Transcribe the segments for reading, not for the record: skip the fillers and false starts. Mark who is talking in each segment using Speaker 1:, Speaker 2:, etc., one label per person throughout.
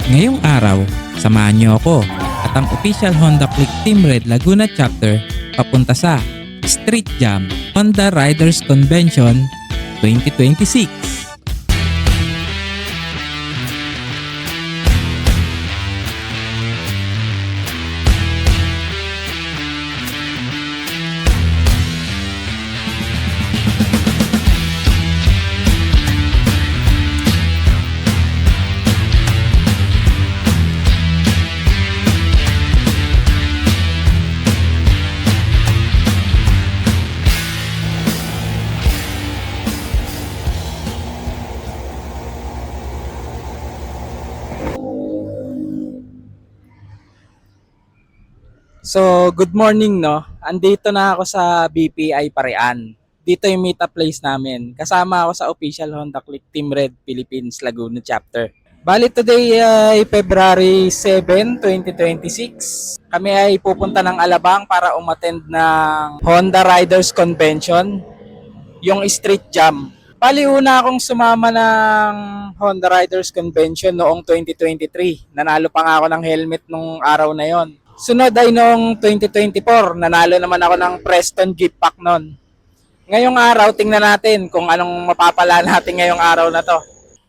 Speaker 1: Ngayong araw, samahan niyo ako at ang official Honda Click Team Red Laguna Chapter papunta sa Street Jam Honda Riders Convention 2026.
Speaker 2: So, good morning, no? Andito na ako sa BPI Parian. Dito yung meetup place namin. Kasama ako sa official Honda Click Team Red Philippines Laguna Chapter. Bali today ay February 7, 2026. Kami ay pupunta ng Alabang para umattend ng Honda Riders Convention, yung Street Jam. Bali una akong sumama ng Honda Riders Convention noong 2023. Nanalo pa nga ako ng helmet nung araw na yon. Sunod ay noong 2024, nanalo naman ako ng Preston gift pack nun. Ngayong araw, tingnan natin kung anong mapapala natin ngayong araw na to.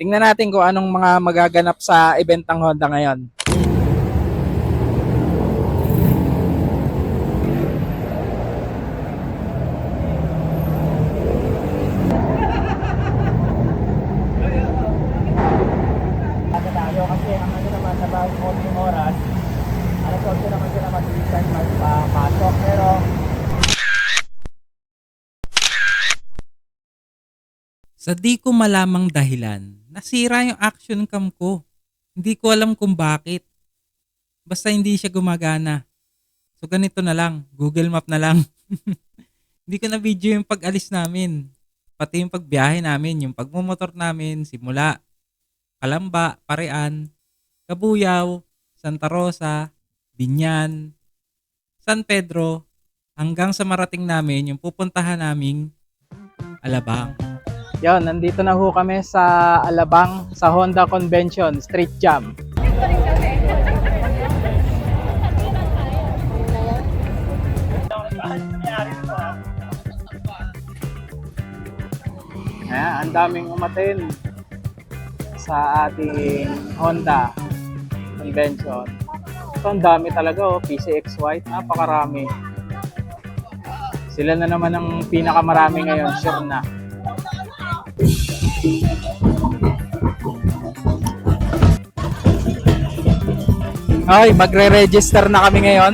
Speaker 2: Tingnan natin kung anong mga magaganap sa event ng Honda ngayon. Tayo kasi ang ano naman sa bawat konting oras, alas 8 naman sila mag-start magpapasok, pero
Speaker 1: Sa di ko malamang dahilan, nasira yung action cam ko. Hindi ko alam kung bakit. Basta hindi siya gumagana. So ganito na lang, Google Map na lang. Hindi ko na video yung pag-alis namin. Pati yung pagbiyahe namin, yung pagmumotor namin, simula Calamba, Parian, Cabuyao, Santa Rosa, Binyan, San Pedro, hanggang sa marating namin yung pupuntahan naming Alabang.
Speaker 2: yon, nandito na ho kami sa Alabang sa Honda Convention Street Jam. Ayan, ang daming umatin sa ating Honda Convention. Ito, ang dami talaga, oh. PCX White, napakarami. Sila na naman ang pinakamarami ngayon, sure na. Okay, magre-register na kami ngayon.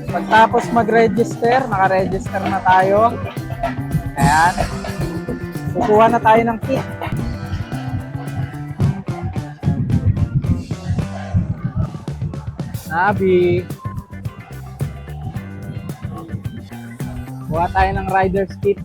Speaker 2: Pagtapos mag-register, naka-register na tayo. Ayan. Kukuha na tayo ng kit. Nabi. Kuha tayo ng rider's kit.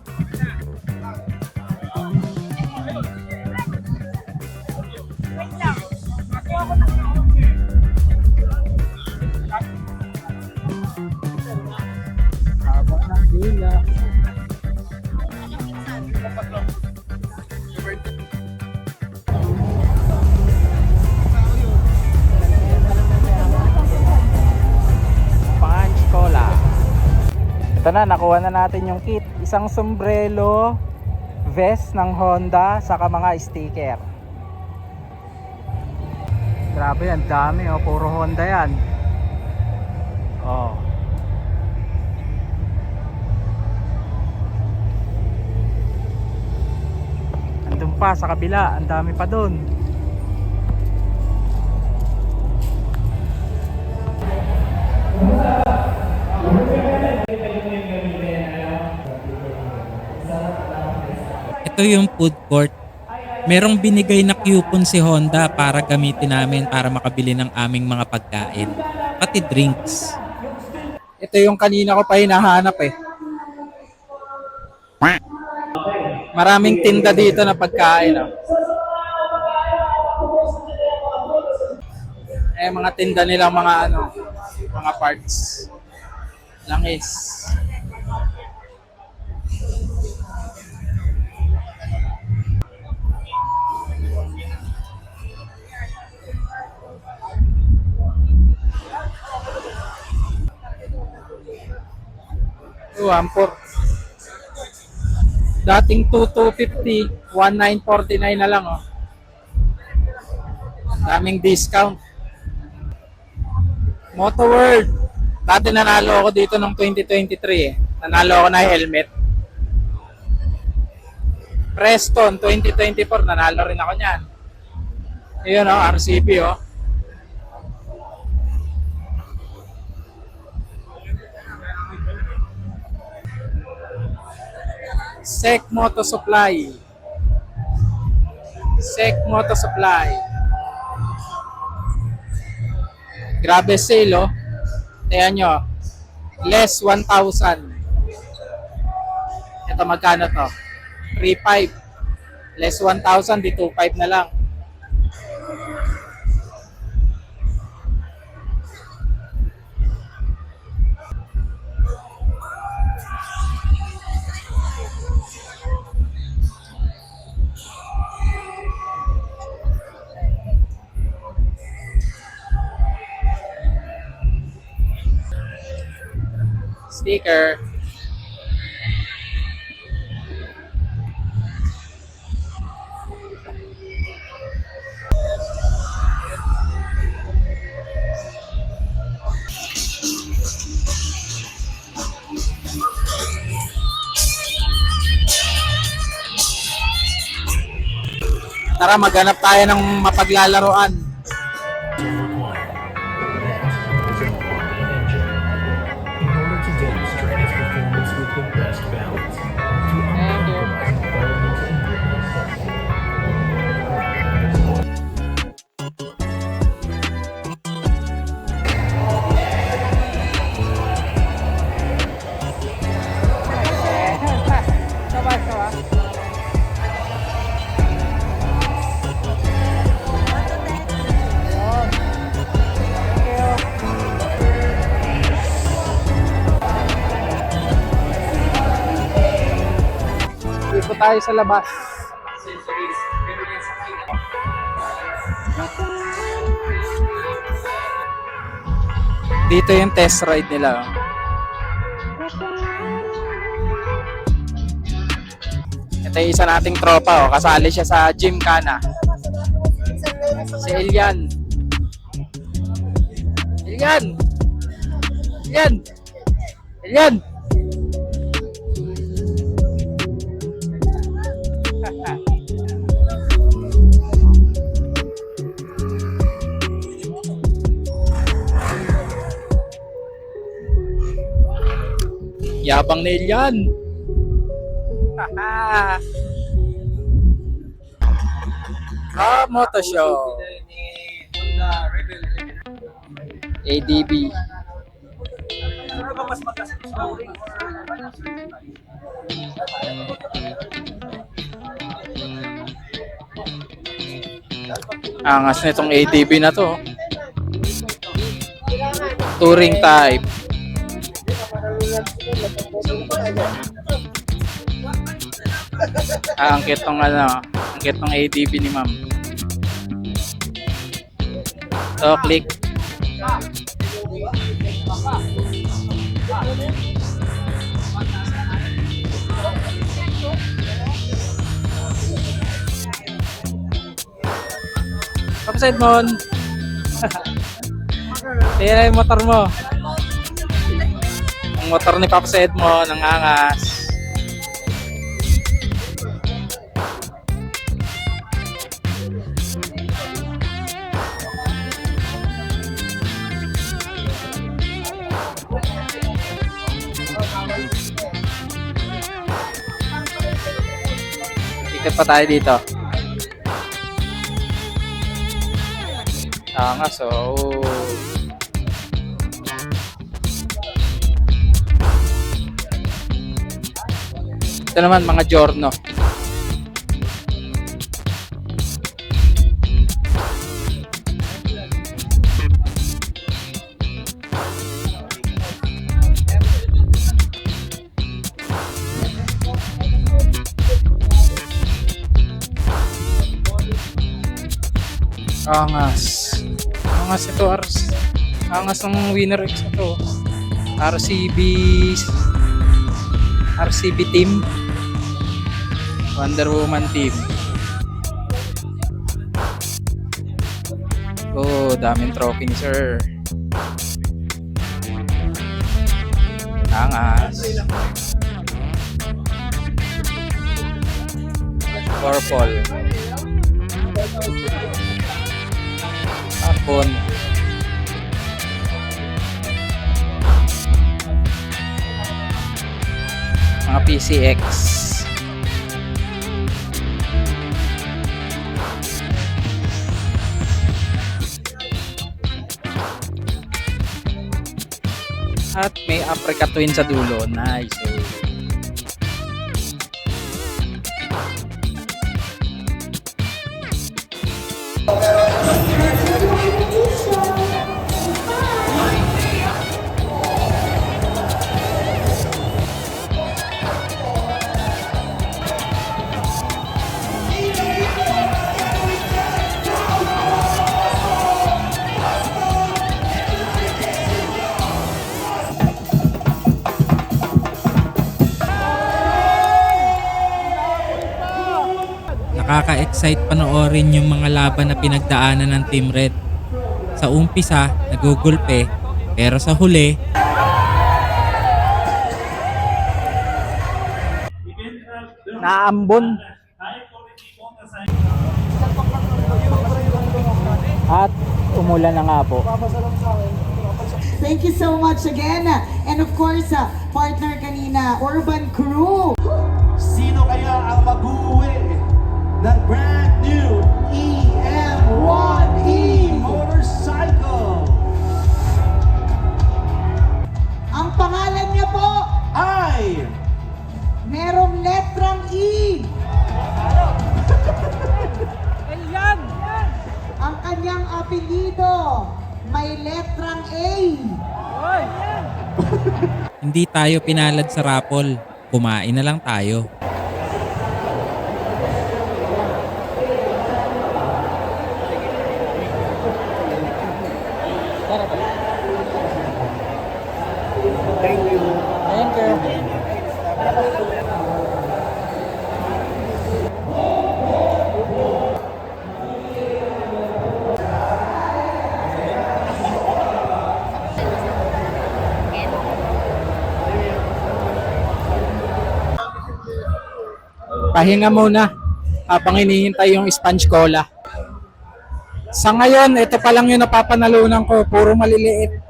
Speaker 2: Haba ng dila. Punch cola. Ito na, nakuha na natin yung kit. Isang sombrero, vest ng Honda, saka mga sticker. Grabe, ang dami, oh. Puro Honda yan. Oh. Andun pa sa kabila, ang dami pa dun.
Speaker 1: Ito yung food court. Merong binigay na coupon si Honda para gamitin namin para makabili ng aming mga pagkain. Pati drinks.
Speaker 2: Ito yung kanina ko pa hinahanap eh. Maraming tinda dito na pagkain. Oh. Mga tinda nilang mga mga parts. Langis. 214. Dating 2250, 1949 na lang oh. Daming discount. Moto World. Dati nanalo ako dito noong 2023 eh. Nanalo ako na helmet. Preston 2024, nanalo rin ako niyan. Ayun oh, RCB oh. Sec Moto Supply. Sec Moto Supply. Grabe sale oh. Tingnan nyo. Less 1,000. Ito magkano to? 3,500. Less 1,000, di 2,500 na lang. Sticker. Tara, maghanap tayo ng mapaglalaroan.
Speaker 3: In order to demonstrate its performance with the best balance, to optimize environment and green.
Speaker 2: Dito tayo sa labas. Dito yung test ride nila. Oh. Ito yung isa nating tropa. Oh. Kasali siya sa Gymkhana. Si Elian. Elian! Elian! Elian! Yabang na Elian. Moto show. ADB. Angas nitong ADB na to. Touring type. Ang cute tong ano, ang cute tong ADB ni ma'am. So, click. Upside mo. Tingnan yung motor mo. Ang motor ni Papa Edmond, nangangas. Ikot pa tayo dito. Angas, oh. Ito naman mga Giorno. Angas. Angas ito, Angas ng Winner X ito. RCB RCB team. Wonder Woman team. Oh, daming trophy, sir. Angas. Purple. Carbon. Mga PCX. At may Africa Twin sa dulo. Nice.
Speaker 1: Nakaka-excite panoorin yung mga laban na pinagdaanan ng Team Red. Sa umpisa, nagugulpe, pero sa huli,
Speaker 2: Naambon. At umulan na nga po.
Speaker 4: Thank you so much again. And of course, partner kanina, Urban Crew.
Speaker 5: Sino kaya ang mag-uwi ng brand new EM1E motorcycle?
Speaker 4: Ang pangalan niya po,
Speaker 5: Ay!
Speaker 4: merong letrang E. Ang kanyang apelido, may letrang A.
Speaker 1: hindi tayo pinalad sa raffle. Kumain na lang tayo.
Speaker 2: Thank you. Pahinga muna habang hinihintay yung sponge cola. Sa ngayon, ito pa lang yung napapanalunan ko. Puro maliliit.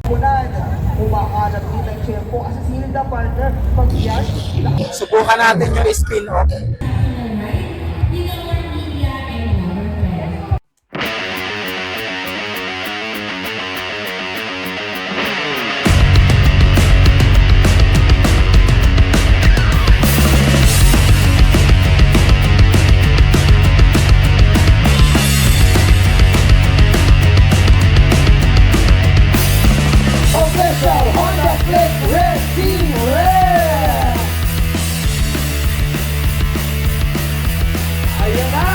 Speaker 5: Kumakalat din ang tempo. Assassinin na partner. Pag-yan.
Speaker 2: Subukan natin yung spin-off.
Speaker 5: Official Honda Click Red Team Red! Ayan na!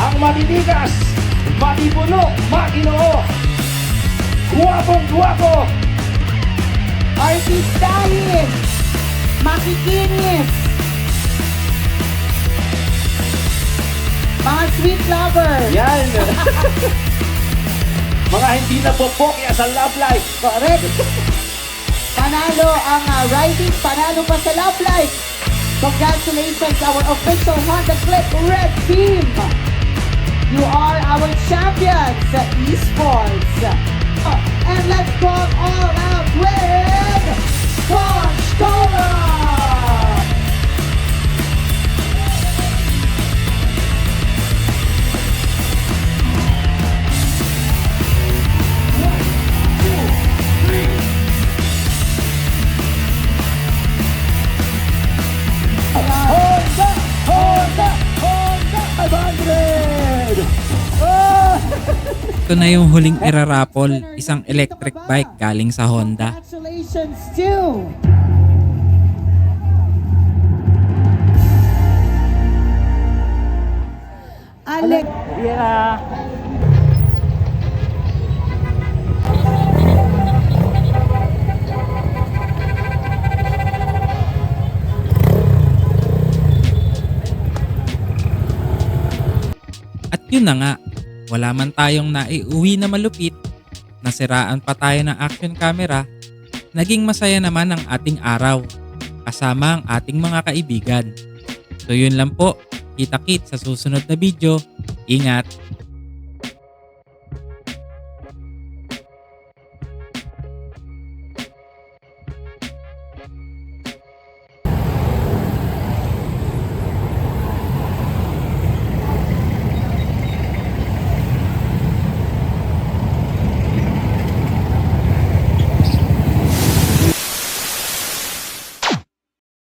Speaker 5: Ang matitigas, matibulok, makinoo, guwapong-guwapo,
Speaker 4: Artistahin, makikinis, mga sweet lovers.
Speaker 5: yan! Mga hindi na bopokya sa love life.
Speaker 4: Correct. Panalo ang riding, panalo pa sa love life. Congratulations our official Honda Click Red Team. You are our champions sa esports. And let's go all out with Sponge Cola!
Speaker 5: Honda! Honda! Honda 500! Oh!
Speaker 1: Ito na yung huling irarapol, isang electric bike galing sa Honda.
Speaker 4: Congratulations to Alex.
Speaker 2: Yan na.
Speaker 1: yun na nga, wala man tayong naiuwi na malupit, nasiraan pa tayo ng action camera, naging masaya naman ang ating araw kasama ang ating mga kaibigan. So yun lang po, kita-kit sa susunod na video. Ingat!